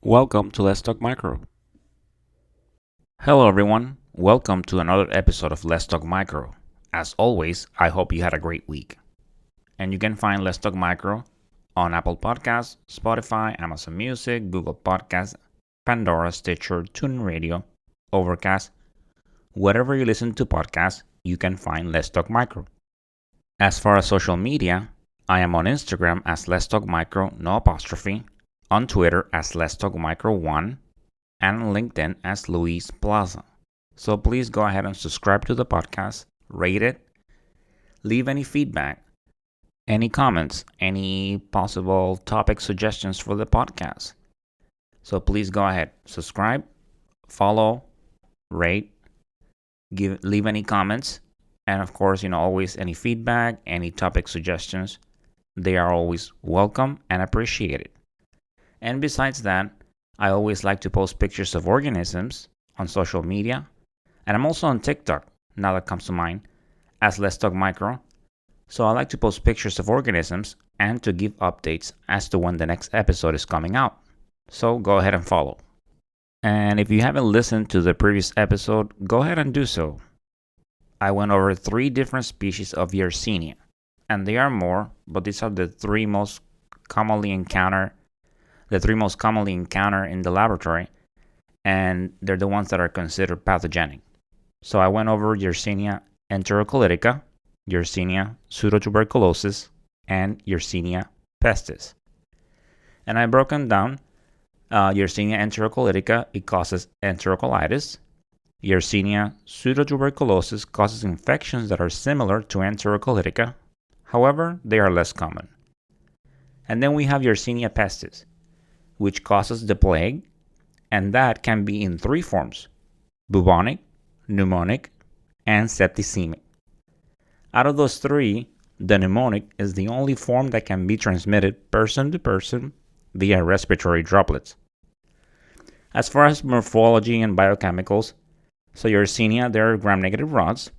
Welcome to Let's Talk Micro. Hello, everyone. Welcome to another episode of Let's Talk Micro. As always, I hope you had a great week. And you can find Let's Talk Micro on Apple Podcasts, Spotify, Amazon Music, Google Podcasts, Pandora, Stitcher, TuneIn Radio, Overcast. Wherever you listen to podcasts, you can find Let's Talk Micro. As far as social media, I am on Instagram as Let's Talk Micro, no apostrophe, on Twitter as Let's Talk Micro 1, and on LinkedIn as Luis Plaza. So please go ahead and subscribe to the podcast, rate it, leave any feedback, any comments, any possible topic suggestions for the podcast. So please go ahead, subscribe, follow, rate, leave any comments, and of course, always any feedback, any topic suggestions, they are always welcome and appreciated. And besides that, I always like to post pictures of organisms on social media. And I'm also on TikTok, now that comes to mind, as Let's Talk Micro. So I like to post pictures of organisms and to give updates as to when the next episode is coming out. So go ahead and follow. And if you haven't listened to the previous episode, go ahead and do so. I went over 3 different species of Yersinia. And there are more, but these are the 3 most commonly encountered in the laboratory, and they're the ones that are considered pathogenic. So I went over Yersinia enterocolytica, Yersinia pseudotuberculosis, and Yersinia pestis. And I broken down Yersinia enterocolytica, it causes enterocolitis. Yersinia pseudotuberculosis causes infections that are similar to enterocolytica. However, they are less common. And then we have Yersinia pestis, which causes the plague, and that can be in 3 forms: bubonic, pneumonic, and septicemic. Out of those 3, the pneumonic is the only form that can be transmitted person to person via respiratory droplets. As far as morphology and biochemicals, so Yersinia, they are gram-negative rods,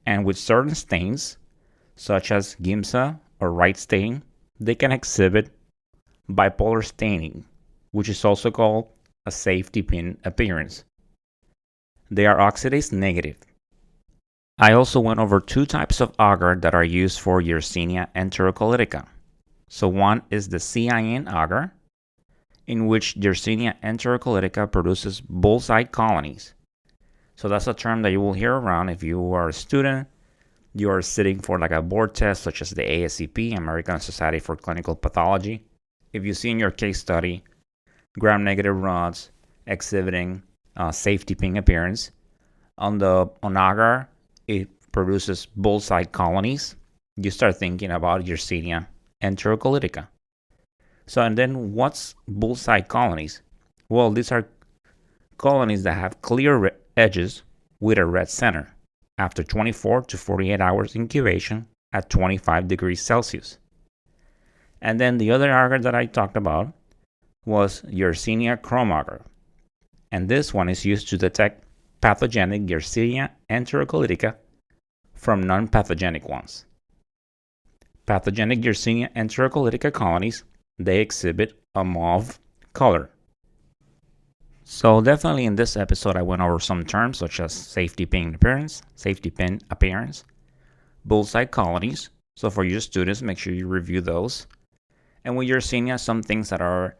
and with certain stains, such as Giemsa or Wright stain, they can exhibit bipolar staining, which is also called a safety pin appearance. They are oxidase negative. I also went over 2 types of agar that are used for Yersinia enterocolytica. So one is the CIN agar, in which Yersinia enterocolytica produces bullseye colonies. So that's a term that you will hear around if you are a student, you are sitting for like a board test such as the ASCP, American Society for Clinical Pathology. If you see in your case study gram-negative rods exhibiting safety pin appearance, on agar it produces bullseye colonies, you start thinking about Yersinia enterocolytica. So, and then what's bullseye colonies? Well, these are colonies that have clear edges with a red center after 24 to 48 hours incubation at 25 degrees Celsius. And then the other agar that I talked about was Yersinia chrome agar. And this one is used to detect pathogenic Yersinia enterocolytica from non-pathogenic ones. Pathogenic Yersinia enterocolytica colonies, they exhibit a mauve color. So definitely in this episode I went over some terms such as safety pin appearance, bullseye colonies. So for your students, make sure you review those. And with Yersinia, some things that are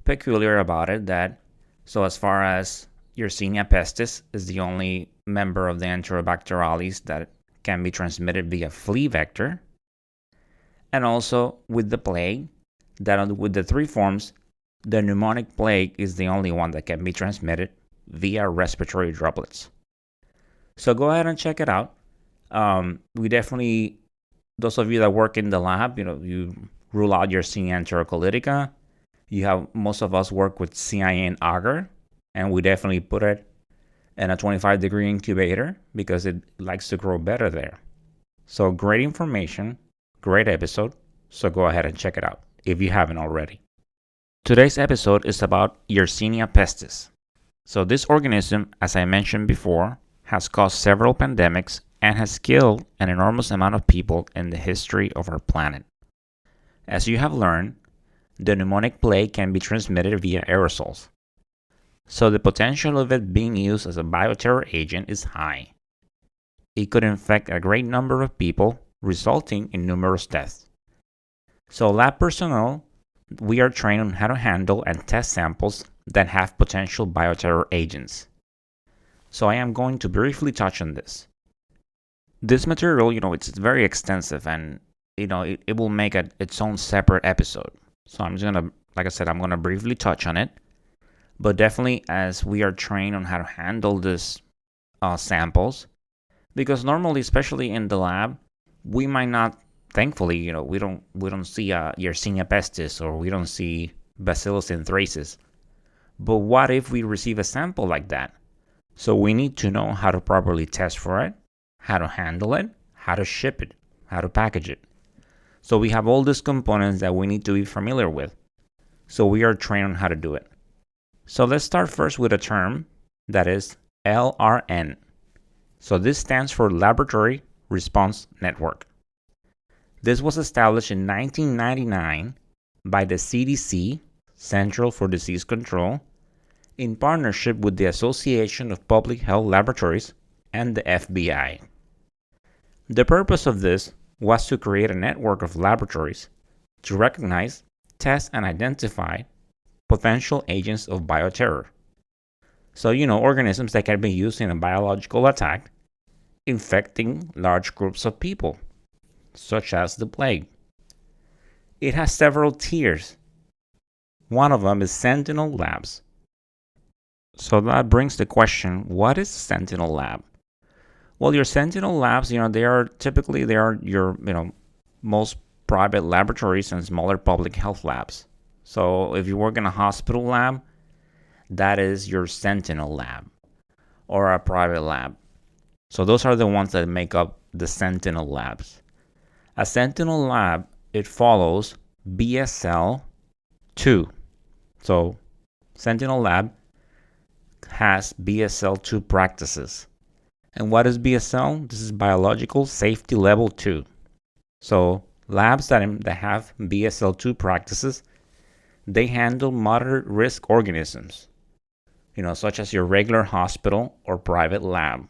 peculiar about it, so as far as Yersinia pestis is the only member of the Enterobacterales that can be transmitted via flea vector. And also with the plague, with the 3 forms, the pneumonic plague is the only one that can be transmitted via respiratory droplets. So go ahead and check it out. We definitely, those of you that work in the lab, you rule out Yersinia enterocolytica. Most of us work with CIN agar, and we definitely put it in a 25-degree incubator because it likes to grow better there. So great information, great episode. So go ahead and check it out if you haven't already. Today's episode is about Yersinia pestis. So this organism, as I mentioned before, has caused several pandemics and has killed an enormous amount of people in the history of our planet. As you have learned, the pneumonic plague can be transmitted via aerosols, So the potential of it being used as a bioterror agent is high. It could infect a great number of people, resulting in numerous deaths. So lab personnel, we are trained on how to handle and test samples that have potential bioterror agents. So I am going to briefly touch on this. This material, it's very extensive, and it will make its own separate episode. So I'm just gonna, like I said, I'm gonna briefly touch on it. But definitely, as we are trained on how to handle this samples, because normally, especially in the lab, we might not. Thankfully, we don't see Yersinia pestis, or we don't see Bacillus anthracis. But what if we receive a sample like that? So we need to know how to properly test for it, how to handle it, how to ship it, how to package it. So we have all these components that we need to be familiar with. So we are trained on how to do it. So let's start first with a term that is LRN. So this stands for Laboratory Response Network. This was established in 1999 by the CDC, Central for Disease Control, in partnership with the Association of Public Health Laboratories and the FBI. The purpose of this was to create a network of laboratories to recognize, test, and identify potential agents of bioterror. So, organisms that can be used in a biological attack, infecting large groups of people, such as the plague. It has several tiers. One of them is Sentinel Labs. So that brings the question, what is Sentinel Lab? Well, your Sentinel Labs, they are your, most private laboratories and smaller public health labs. So if you work in a hospital lab, that is your Sentinel Lab or a private lab. So those are the ones that make up the Sentinel Labs. A Sentinel Lab, it follows BSL 2. So Sentinel Lab has BSL 2 practices. And what is BSL? This is Biological Safety Level 2. So labs that have BSL 2 practices, they handle moderate risk organisms, such as your regular hospital or private lab.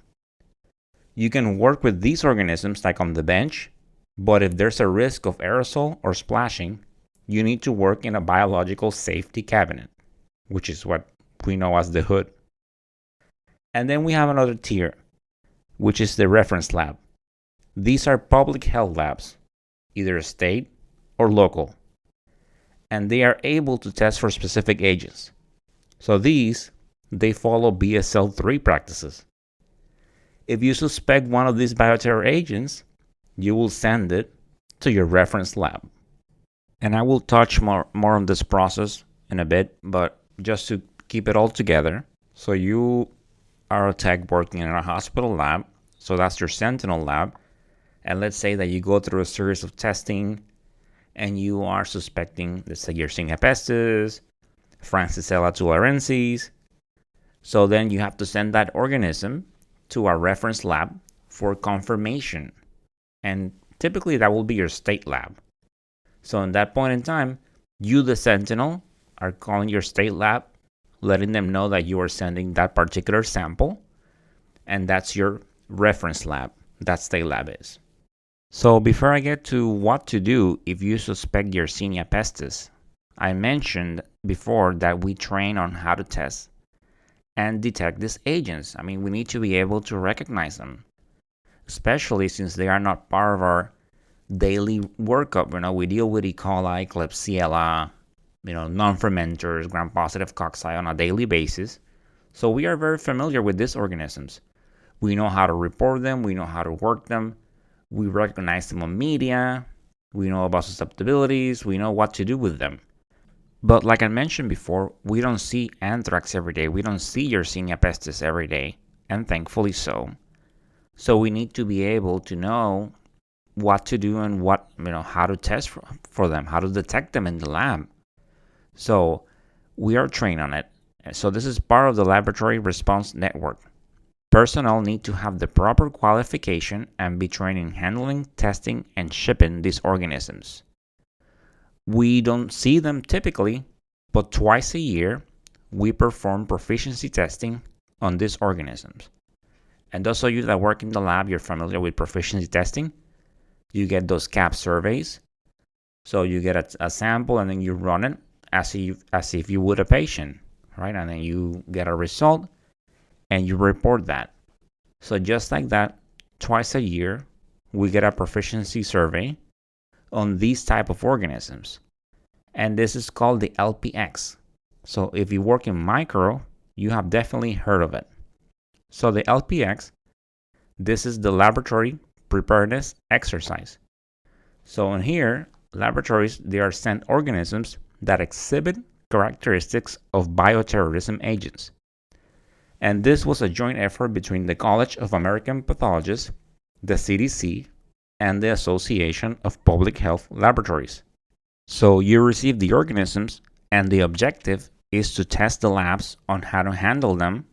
You can work with these organisms like on the bench, but if there's a risk of aerosol or splashing, you need to work in a biological safety cabinet, which is what we know as the hood. And then we have another tier, which is the reference lab. These are public health labs, either state or local, and they are able to test for specific agents. So they follow BSL 3 practices. If you suspect one of these bioterror agents, you will send it to your reference lab. And I will touch more on this process in a bit, but just to keep it all together. So you are a tech working in a hospital lab, so that's your Sentinel Lab. And let's say that you go through a series of testing and you are suspecting, let's say, Yersinia pestis, Francisella tularensis. So then you have to send that organism to our reference lab for confirmation. And typically that will be your state lab. So in that point in time, you, the Sentinel, are calling your state lab, letting them know that you are sending that particular sample, and that's your reference lab. That state lab is. So before I get to what to do if you suspect Yersinia pestis, I mentioned before that we train on how to test and detect these agents. I mean, we need to be able to recognize them, especially since they are not part of our daily workup. We deal with E. coli, Klebsiella, non-fermenters, gram-positive cocci on a daily basis. So we are very familiar with these organisms. We know how to report them. We know how to work them. We recognize them on media. We know about susceptibilities. We know what to do with them. But like I mentioned before, we don't see anthrax every day. We don't see Yersinia pestis every day, and thankfully so. So we need to be able to know what to do and how to test for them, how to detect them in the lab. So we are trained on it. So this is part of the Laboratory Response Network. Personnel need to have the proper qualification and be trained in handling, testing, and shipping these organisms. We don't see them typically, but twice a year, we perform proficiency testing on these organisms. And those of you that work in the lab, you're familiar with proficiency testing. You get those CAP surveys. So you get a sample and then you run it as if you would a patient, right? And then you get a result and you report that. So just like that, twice a year, we get a proficiency survey on these type of organisms. And this is called the LPX. So if you work in micro, you have definitely heard of it. So the LPX, this is the laboratory preparedness exercise. So in here, laboratories, they are sent organisms that exhibit characteristics of bioterrorism agents. And this was a joint effort between the College of American Pathologists, the CDC, and the Association of Public Health Laboratories. So you receive the organisms, and the objective is to test the labs on how to handle them,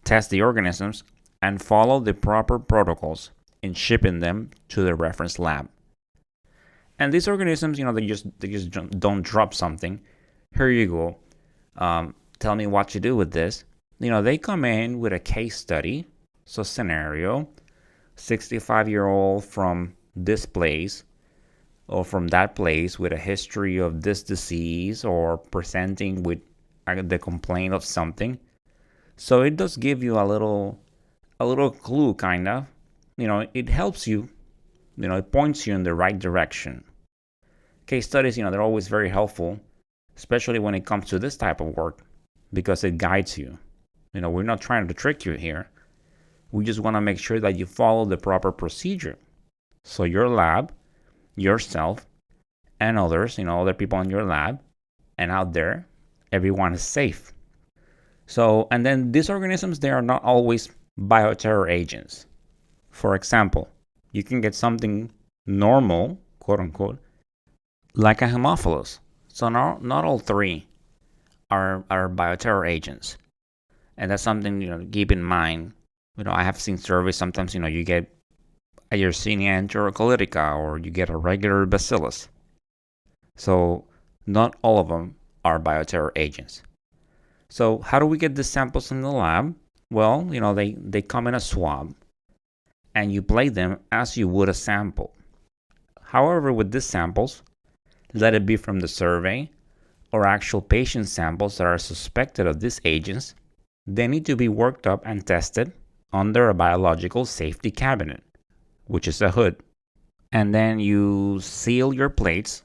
test the organisms, and follow the proper protocols in shipping them to the reference lab. And these organisms, they just don't drop something. Here you go. Tell me what to do with this. They come in with a case study. So scenario, 65-year-old from this place or from that place with a history of this disease or presenting with the complaint of something. So it does give you a little clue, kind of. It helps you. It points you in the right direction. Case studies, they're always very helpful, especially when it comes to this type of work, because it guides you. We're not trying to trick you here. We just want to make sure that you follow the proper procedure. So your lab, yourself, and others, other people in your lab and out there, everyone is safe. So, and then these organisms, they are not always bioterror agents. For example, you can get something normal, quote unquote, like a Haemophilus. So not all three are bioterror agents. And that's something, to keep in mind. I have seen surveys sometimes, you get a Yersinia enterocolitica or you get a regular bacillus. So not all of them are bioterror agents. So how do we get the samples in the lab? Well, they come in a swab and you plate them as you would a sample. However, with these samples, let it be from the survey or actual patient samples that are suspected of these agents, they need to be worked up and tested under a biological safety cabinet, which is a hood. And then you seal your plates.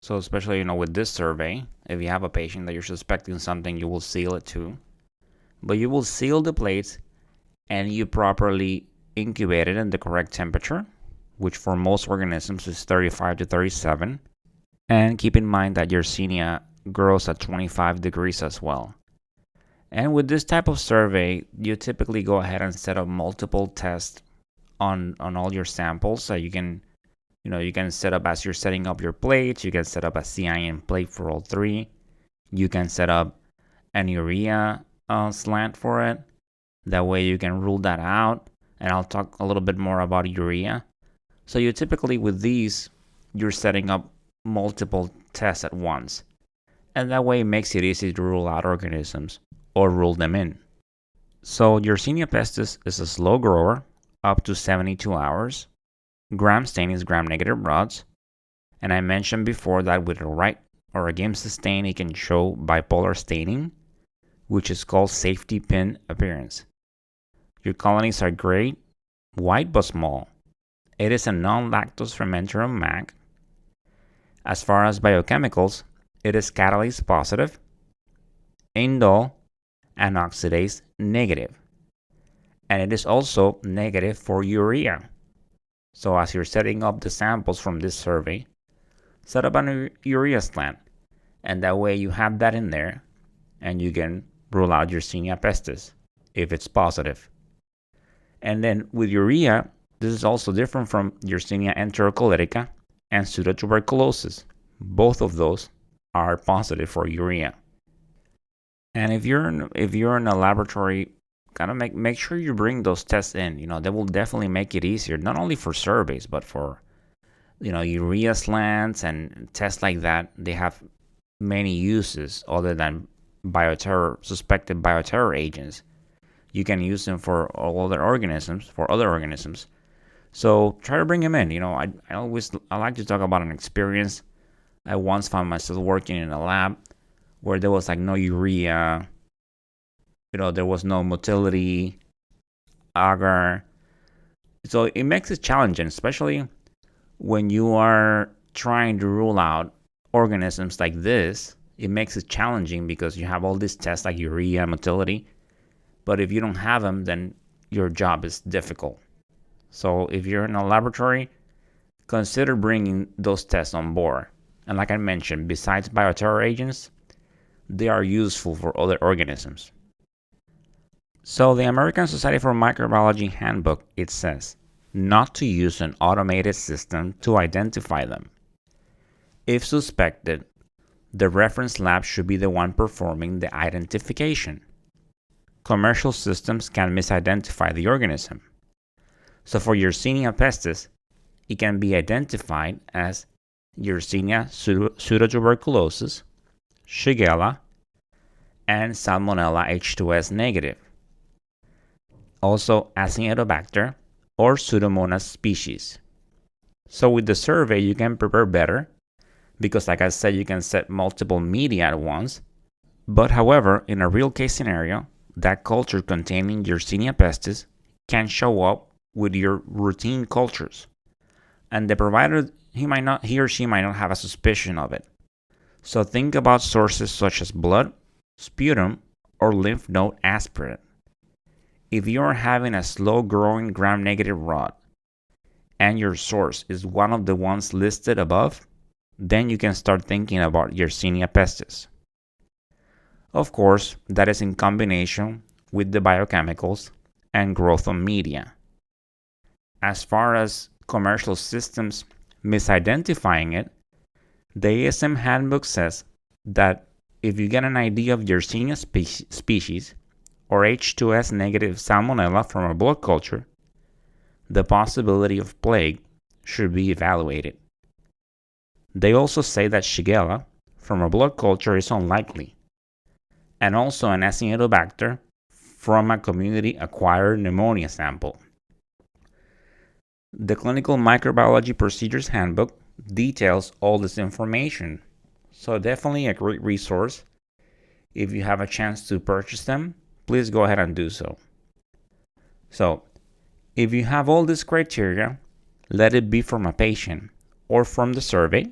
So especially, with this survey, if you have a patient that you're suspecting something, you will seal it too. But you will seal the plates and you properly incubate it in the correct temperature, which for most organisms is 35 to 37. And keep in mind that Yersinia grows at 25 degrees as well. And with this type of survey, you typically go ahead and set up multiple tests on all your samples. So you can set up, as you're setting up your plates, you can set up a CIN plate for all three. You can set up an urea slant for it. That way you can rule that out. And I'll talk a little bit more about urea. So you typically, with these, you're setting up multiple tests at once. And that way it makes it easy to rule out organisms or rule them in. So Yersinia pestis is a slow grower, up to 72 hours. Gram stain is gram-negative rods. And I mentioned before that with the right or against the stain, it can show bipolar staining, which is called safety pin appearance. Your colonies are gray, white but small. It is a non-lactose fermenter MAC. As far as biochemicals, it is catalase positive, indole, and oxidase negative. And it is also negative for urea. So as you're setting up the samples from this survey, set up a urea slant. And that way you have that in there and you can rule out Yersinia pestis if it's positive. And then with urea, this is also different from Yersinia enterocolitica and pseudotuberculosis. Both of those are positive for urea. And if you're in a laboratory, kind of make sure you bring those tests in. They will definitely make it easier, not only for surveys, but for urea slants and tests like that. They have many uses other than bioterror, suspected bioterror agents. You can use them for all other organisms. So try to bring them in. I like to talk about an experience. I once found myself working in a lab where there was like no urea, there was no motility, agar. So it makes it challenging, especially when you are trying to rule out organisms like this. It makes it challenging because you have all these tests like urea, motility. But if you don't have them, then your job is difficult. So if you're in a laboratory, consider bringing those tests on board. And like I mentioned, besides bioterror agents, they are useful for other organisms. So the American Society for Microbiology Handbook, it says not to use an automated system to identify them. If suspected, the reference lab should be the one performing the identification. Commercial systems can misidentify the organism. So for Yersinia pestis, it can be identified as Yersinia pseudotuberculosis, Shigella, and Salmonella H2S negative. Also Acinetobacter or Pseudomonas species. So with the survey, you can prepare better because, like I said, you can set multiple media at once. But however, in a real case scenario, that culture containing Yersinia pestis can show up with your routine cultures. And the provider, he or she might not have a suspicion of it. So think about sources such as blood, sputum, or lymph node aspirate. If you are having a slow-growing gram-negative rod and your source is one of the ones listed above, then you can start thinking about Yersinia pestis. Of course, that is in combination with the biochemicals and growth of media. As far as commercial systems misidentifying it, the ASM handbook says that if you get an idea of Yersinia species or H2S negative salmonella from a blood culture, the possibility of plague should be evaluated. They also say that Shigella from a blood culture is unlikely, and also an Acinetobacter from a community-acquired pneumonia sample. The Clinical Microbiology Procedures Handbook details all this information, so definitely a great resource. If you have a chance to purchase them, please go ahead and do so. So, if you have all these criteria, let it be from a patient or from the survey,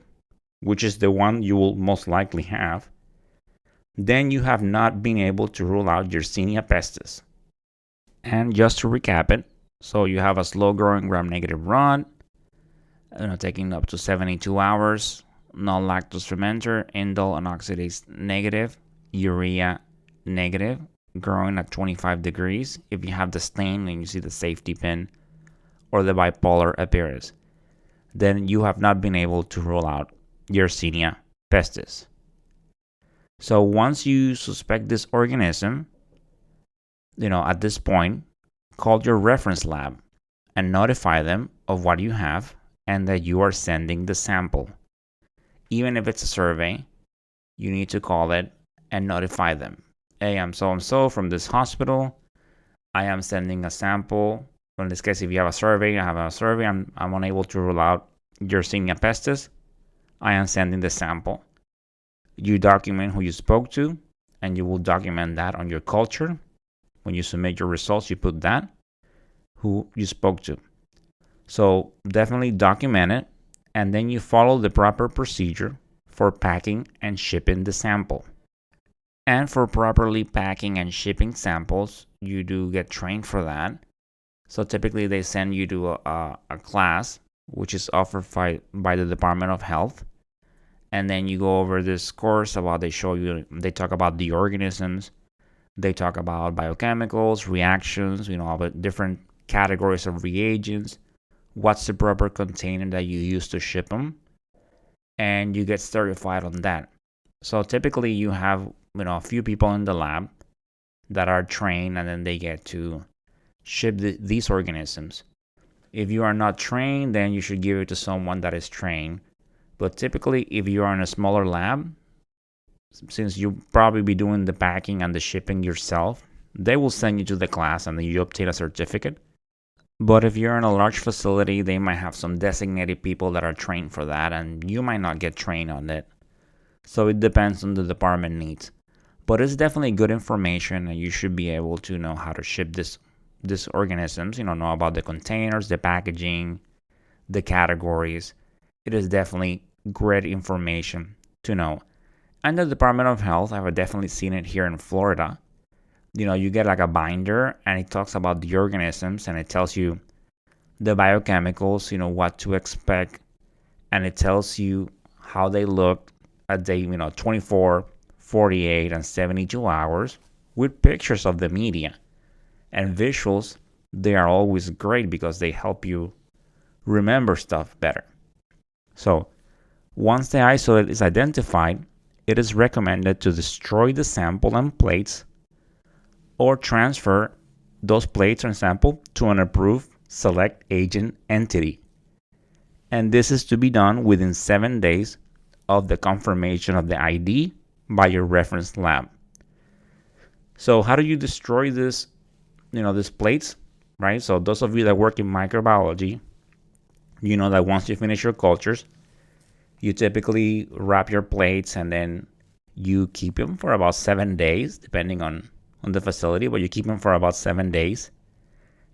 which is the one you will most likely have, then you have not been able to rule out Yersinia pestis. And just to recap it, so you have a slow-growing gram-negative rod, taking up to 72 hours, non-lactose fermenter, indole and oxidase negative, urea negative, growing at 25 degrees. If you have the stain and you see the safety pin or the bipolar appearance, then you have not been able to rule out Yersinia pestis. So once you suspect this organism, at this point, call your reference lab and notify them of what you have and that you are sending the sample. Even if it's a survey, you need to call it and notify them. Hey, I'm so-and-so from this hospital. I am sending a sample. In this case, if you have a survey, I'm unable to rule out Yersinia pestis. I am sending the sample. You document who you spoke to, and you will document that on your culture. When you submit your results, you put that, who you spoke to. So definitely document it, and then you follow the proper procedure for packing and shipping the sample. And for properly packing and shipping samples, you do get trained for that. So typically they send you to a class, which is offered by the Department of Health. And then you go over this course about, they talk about the organisms, they talk about biochemicals, reactions, about different categories of reagents, what's the proper container that you use to ship them, and you get certified on that. So typically you have, a few people in the lab that are trained, and then they get to ship these organisms. If you are not trained, then you should give it to someone that is trained. But typically, if you are in a smaller lab, since you probably be doing the packing and the shipping yourself, they will send you to the class and then you obtain a certificate. But if you're in a large facility, they might have some designated people that are trained for that, and you might not get trained on it. So it depends on the department needs. But it's definitely good information, and you should be able to know how to ship these organisms. Know about the containers, the packaging, the categories. It is definitely great information to know. And the Department of Health, I've definitely seen it here in Florida. You get like a binder and it talks about the organisms and it tells you the biochemicals, what to expect, and it tells you how they look at day, 24, 48, and 72 hours with pictures of the media and visuals. They are always great because they help you remember stuff better. So once the isolate is identified, it is recommended to destroy the sample and plates or transfer those plates and sample to an approved select agent entity. And this is to be done within 7 days of the confirmation of the ID by your reference lab. So how do you destroy these plates, right? So those of you that work in microbiology, you know that once you finish your cultures, you typically wrap your plates and then you keep them for about 7 days, depending on the facility, but you keep them for about 7 days.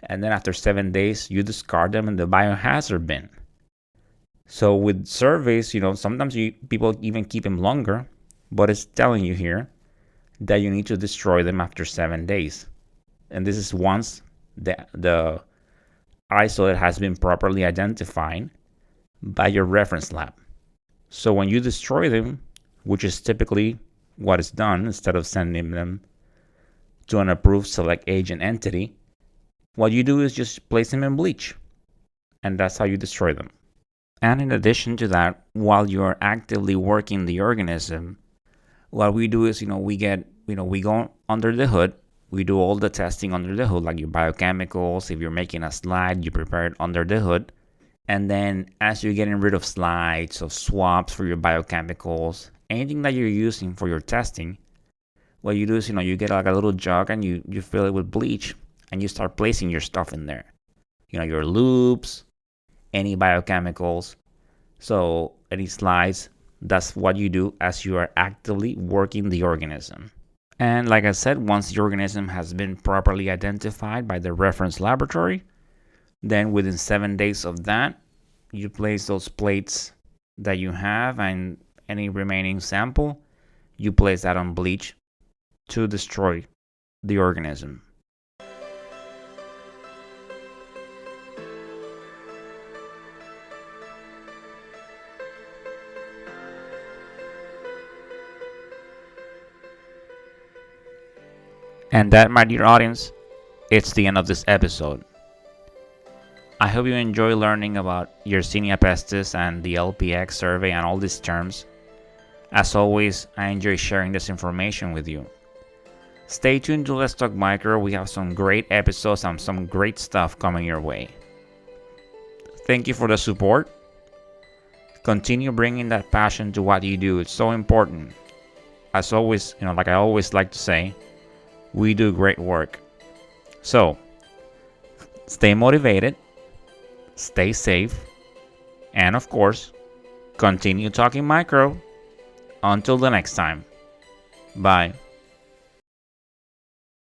And then after 7 days, you discard them in the biohazard bin. So with surveys, sometimes people even keep them longer, but it's telling you here that you need to destroy them after 7 days. And this is once the isolate has been properly identified by your reference lab. So when you destroy them, which is typically what is done instead of sending them to an approved select agent entity, what you do is just place them in bleach, and that's how you destroy them. And in addition to that, while you are actively working the organism, what we do is, we go under the hood. We do all the testing under the hood, like your biochemicals. If you're making a slide, you prepare it under the hood. And then as you're getting rid of slides, of swabs for your biochemicals, anything that you're using for your testing, what you do is, you get like a little jug and you fill it with bleach and you start placing your stuff in there. Your loops, any biochemicals, so any slides. That's what you do as you are actively working the organism. And like I said, once the organism has been properly identified by the reference laboratory, then within 7 days of that, you place those plates that you have and any remaining sample, you place that on bleach to destroy the organism. And that, my dear audience, it's the end of this episode. I hope you enjoy learning about Yersinia pestis and the LPX survey and all these terms. As always, I enjoy sharing this information with you. Stay tuned to Let's Talk Micro. We have some great episodes and some great stuff coming your way. Thank you for the support. Continue bringing that passion to what you do. It's so important. As always, like I always like to say, we do great work. So, stay motivated, stay safe, and of course, continue talking micro. Until the next time. Bye.